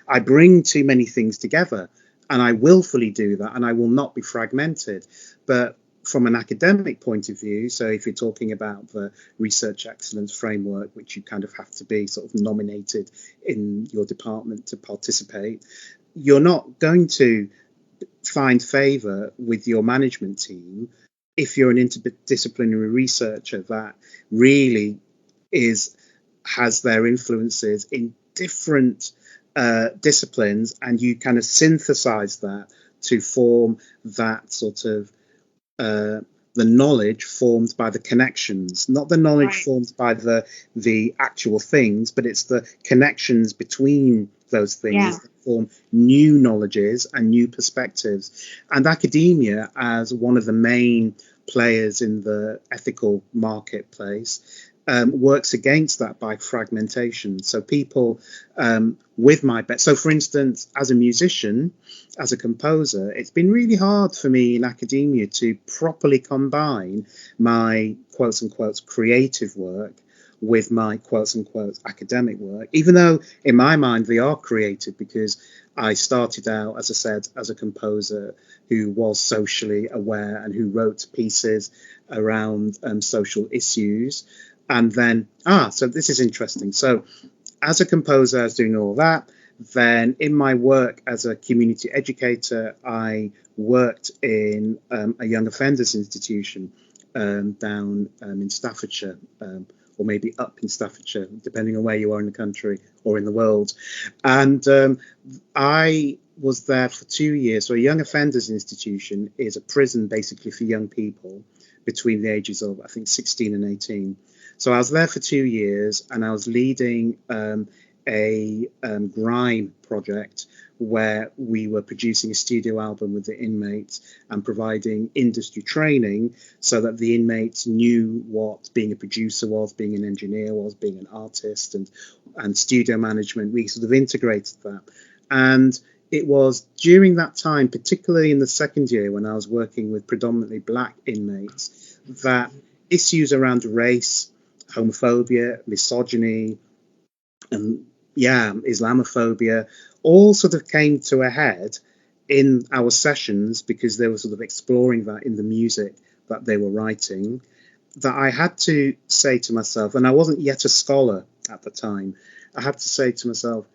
I bring too many things together, and I willfully do that, and I will not be fragmented. But from an academic point of view, so if you're talking about the research excellence framework, which you kind of have to be sort of nominated in your department to participate, you're not going to find favour with your management team if you're an interdisciplinary researcher that really has their influences in different disciplines, and you kind of synthesize that to form that sort of the knowledge formed by the connections, not the knowledge formed by the actual things, but it's the connections between those things that form new knowledges and new perspectives. And academia, as one of the main players in the ethical marketplace, works against that by fragmentation. So people with my so for instance, as a musician, as a composer, it's been really hard for me in academia to properly combine my quotes unquote creative work with my quotes unquote academic work, even though in my mind they are creative, because I started out, as I said, as a composer who was socially aware and who wrote pieces around social issues. And then, so this is interesting. So as a composer, I was doing all that. Then in my work as a community educator, I worked in a young offenders institution down in Staffordshire, or maybe up in Staffordshire, depending on where you are in the country or in the world. And I was there for 2 years. So a young offenders institution is a prison basically for young people between the ages of, I think, 16 and 18. So I was there for 2 years, and I was leading a grime project where we were producing a studio album with the inmates and providing industry training so that the inmates knew what being a producer was, being an engineer was, being an artist, and studio management. We sort of integrated that. And it was during that time, particularly in the second year when I was working with predominantly black inmates, that issues around race, homophobia, misogyny, and Islamophobia all sort of came to a head in our sessions, because they were sort of exploring that in the music that they were writing, that I had to say to myself, and I wasn't yet a scholar at the time, I had to say to myself,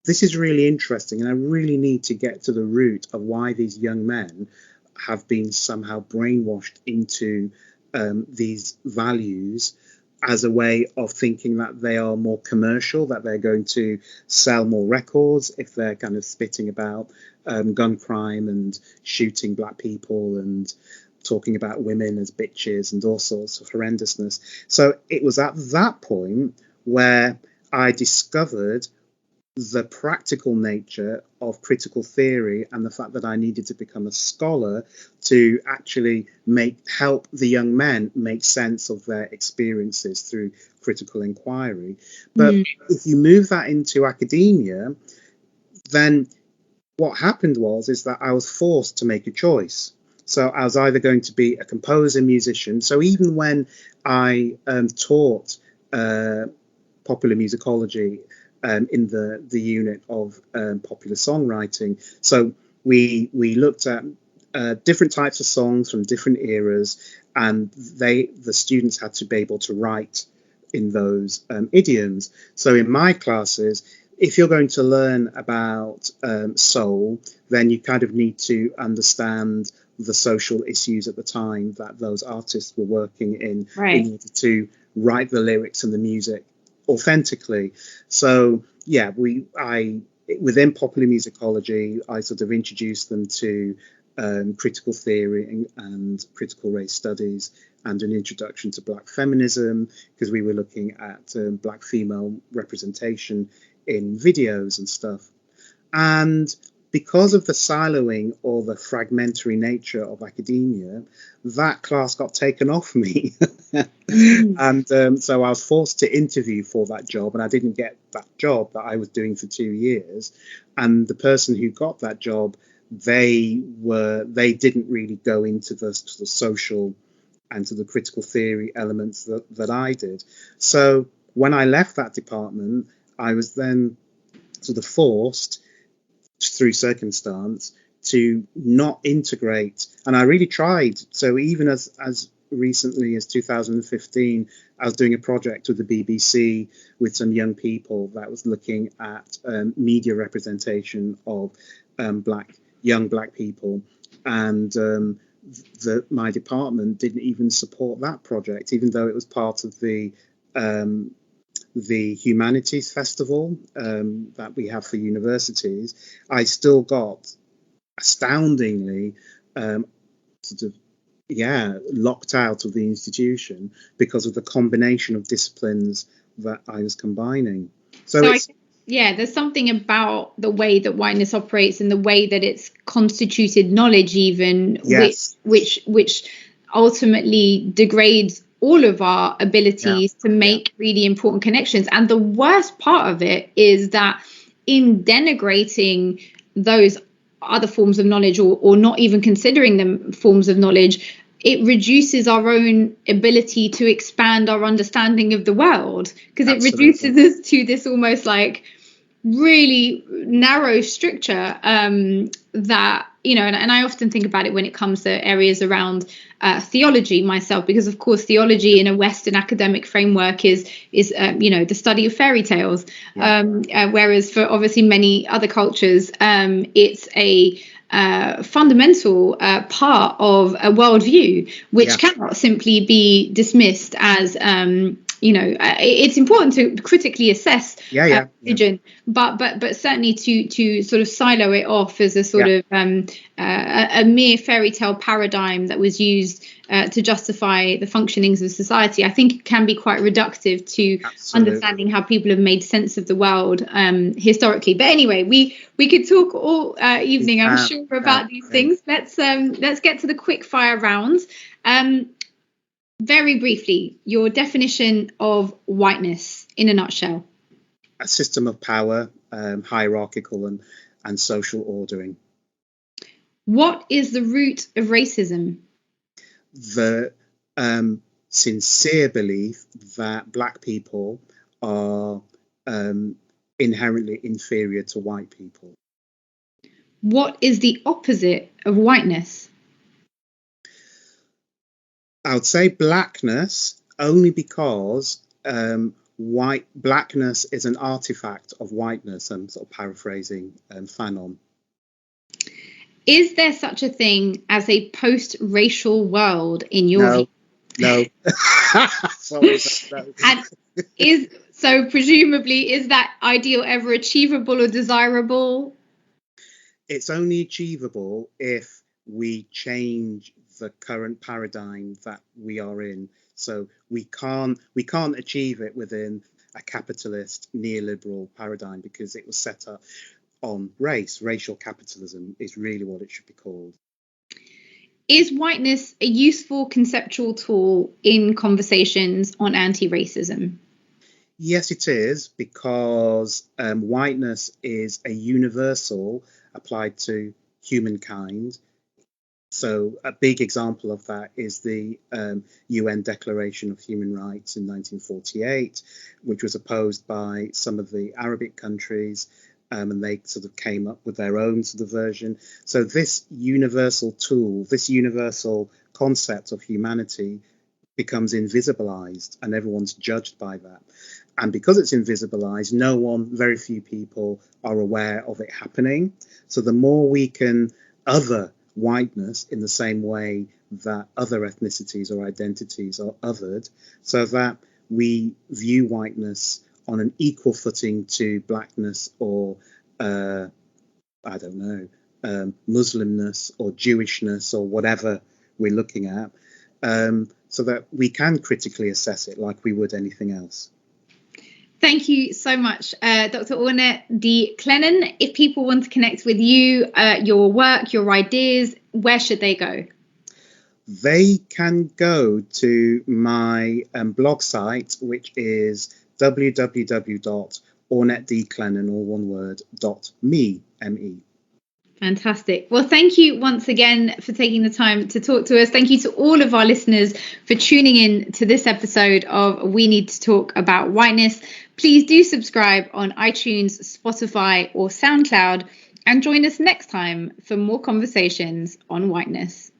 this is really interesting, and I really need to get to the root of why these young men have been somehow brainwashed into these values as a way of thinking that they are more commercial, that they're going to sell more records if they're kind of spitting about gun crime and shooting black people and talking about women as bitches and all sorts of horrendousness. So it was at that point where I discovered the practical nature of critical theory and the fact that I needed to become a scholar to actually help the young men make sense of their experiences through critical inquiry. But if you move that into academia, then what happened is that I was forced to make a choice. So I was either going to be a composer, musician. So even when I taught popular musicology in the unit of popular songwriting, so we looked at different types of songs from different eras, and the students had to be able to write in those idioms. So in my classes, if you're going to learn about soul, then you kind of need to understand the social issues at the time that those artists were working in, right, in order to write the lyrics and the music authentically. So yeah, within popular musicology, I sort of introduced them to critical theory and critical race studies, and an introduction to black feminism, because we were looking at black female representation in videos and stuff. And because of the siloing or the fragmentary nature of academia, that class got taken off me. And so I was forced to interview for that job, and I didn't get that job that I was doing for 2 years. And the person who got that job, they didn't really go into the social and to the critical theory elements that I did. So when I left that department, I was then sort of forced through circumstance to not integrate, and I really tried. So even as recently as 2015, I was doing a project with the BBC with some young people that was looking at media representation of young black people, and my department didn't even support that project, even though it was part of the humanities festival that we have for universities. I still got astoundingly locked out of the institution because of the combination of disciplines that I was combining. There's something about the way that whiteness operates and the way that it's constituted knowledge, even, yes, which ultimately degrades all of our abilities to make really important connections. And the worst part of it is that in denigrating those other forms of knowledge, or not even considering them forms of knowledge, it reduces our own ability to expand our understanding of the world, because it reduces us to this almost like really narrow structure that, you know, and I often think about it when it comes to areas around theology myself, because of course theology in a Western academic framework is you know, the study of fairy tales, whereas for obviously many other cultures it's a fundamental part of a worldview, which cannot simply be dismissed as you know, it's important to critically assess religion, but certainly to sort of silo it off as a sort of a mere fairy tale paradigm that was used to justify the functionings of society, I think can be quite reductive to understanding how people have made sense of the world historically. But anyway, we could talk all evening, I'm sure, about these things. Let's get to the quick fire rounds. Very briefly, your definition of whiteness in a nutshell. A system of power, hierarchical and social ordering. What is the root of racism? The sincere belief that black people are inherently inferior to white people. What is the opposite of whiteness? I would say blackness, only because blackness is an artifact of whiteness. I'm sort of paraphrasing Fanon. Is there such a thing as a post-racial world in your view? No. And so presumably, is that ideal ever achievable or desirable? It's only achievable if we change the current paradigm that we are in. So we can't achieve it within a capitalist neoliberal paradigm, because it was set up on race. Racial capitalism is really what it should be called. Is whiteness a useful conceptual tool in conversations on anti-racism? Yes, it is, because whiteness is a universal applied to humankind. So a big example of that is the UN Declaration of Human Rights in 1948, which was opposed by some of the Arabic countries, and they sort of came up with their own sort of version. So this universal tool, this universal concept of humanity becomes invisibilized, and everyone's judged by that. And because it's invisibilized, very few people are aware of it happening. So the more we can other whiteness in the same way that other ethnicities or identities are othered, so that we view whiteness on an equal footing to blackness or Muslimness or Jewishness or whatever we're looking at, so that we can critically assess it like we would anything else. Thank you so much, Dr. Ornette D. Clennon. If people want to connect with you, your work, your ideas, where should they go? They can go to my blog site, which is www.ornettedclennon, all one word, .me, M-E. Fantastic. Well, thank you once again for taking the time to talk to us. Thank you to all of our listeners for tuning in to this episode of We Need to Talk About Whiteness. Please do subscribe on iTunes, Spotify, or SoundCloud, and join us next time for more conversations on whiteness.